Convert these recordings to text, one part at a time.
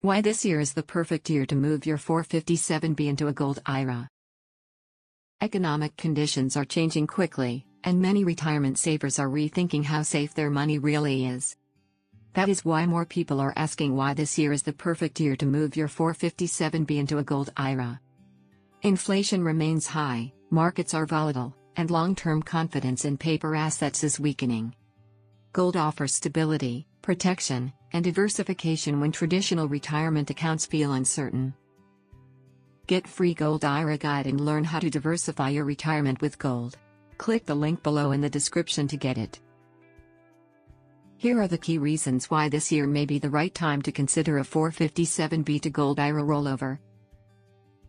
Why this year is the perfect year to move your 457B into a Gold IRA. Economic conditions are changing quickly, and many retirement savers are rethinking how safe their money really is. That is why more people are asking why this year is the perfect year to move your 457B into a Gold IRA. Inflation remains high, markets are volatile, and long-term confidence in paper assets is weakening. Gold offers stability, protection, and diversification when traditional retirement accounts feel uncertain. Get free Gold IRA guide and learn how to diversify your retirement with gold. Click the link below in the description to get it. Here are the key reasons why this year may be the right time to consider a 457B to Gold IRA rollover.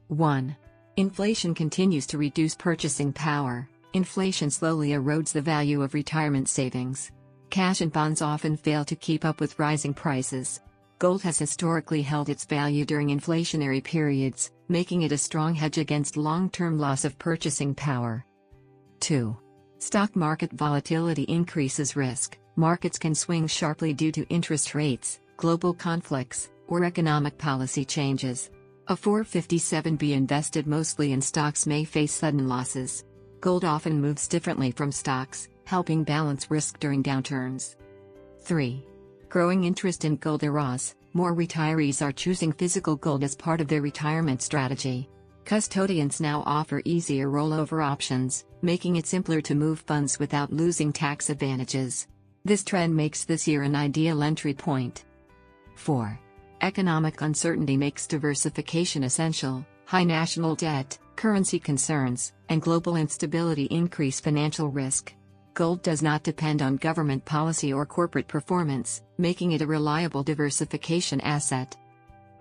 1. Inflation continues to reduce purchasing power. Inflation slowly erodes the value of retirement savings. Cash and bonds often fail to keep up with rising prices. Gold has historically held its value during inflationary periods, making it a strong hedge against long-term loss of purchasing power. 2. Stock market volatility increases risk. Markets can swing sharply due to interest rates, global conflicts, or economic policy changes. A 457B invested mostly in stocks may face sudden losses. Gold often moves differently from stocks, helping balance risk during downturns. 3. Growing interest in Gold IRAs. More retirees are choosing physical gold as part of their retirement strategy. Custodians now offer easier rollover options, making it simpler to move funds without losing tax advantages. This trend makes this year an ideal entry point. 4. Economic uncertainty makes diversification essential. High national debt, currency concerns, and global instability increase financial risk. Gold does not depend on government policy or corporate performance, making it a reliable diversification asset.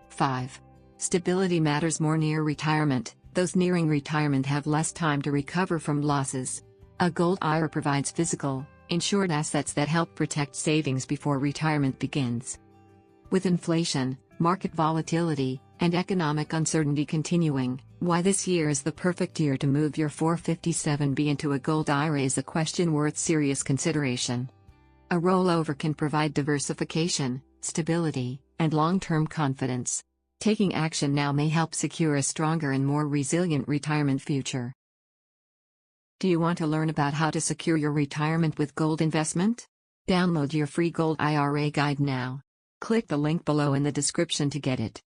5. Stability matters more near retirement. Those nearing retirement have less time to recover from losses. A Gold IRA provides physical, insured assets that help protect savings before retirement begins. With inflation, market volatility, and economic uncertainty continuing, why this year is the perfect year to move your 457B into a Gold IRA is a question worth serious consideration. A rollover can provide diversification, stability, and long-term confidence. Taking action now may help secure a stronger and more resilient retirement future. Do you want to learn about how to secure your retirement with gold investment? Download your free Gold IRA guide now. Click the link below in the description to get it.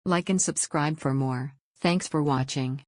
Like and subscribe for more. Thanks for watching.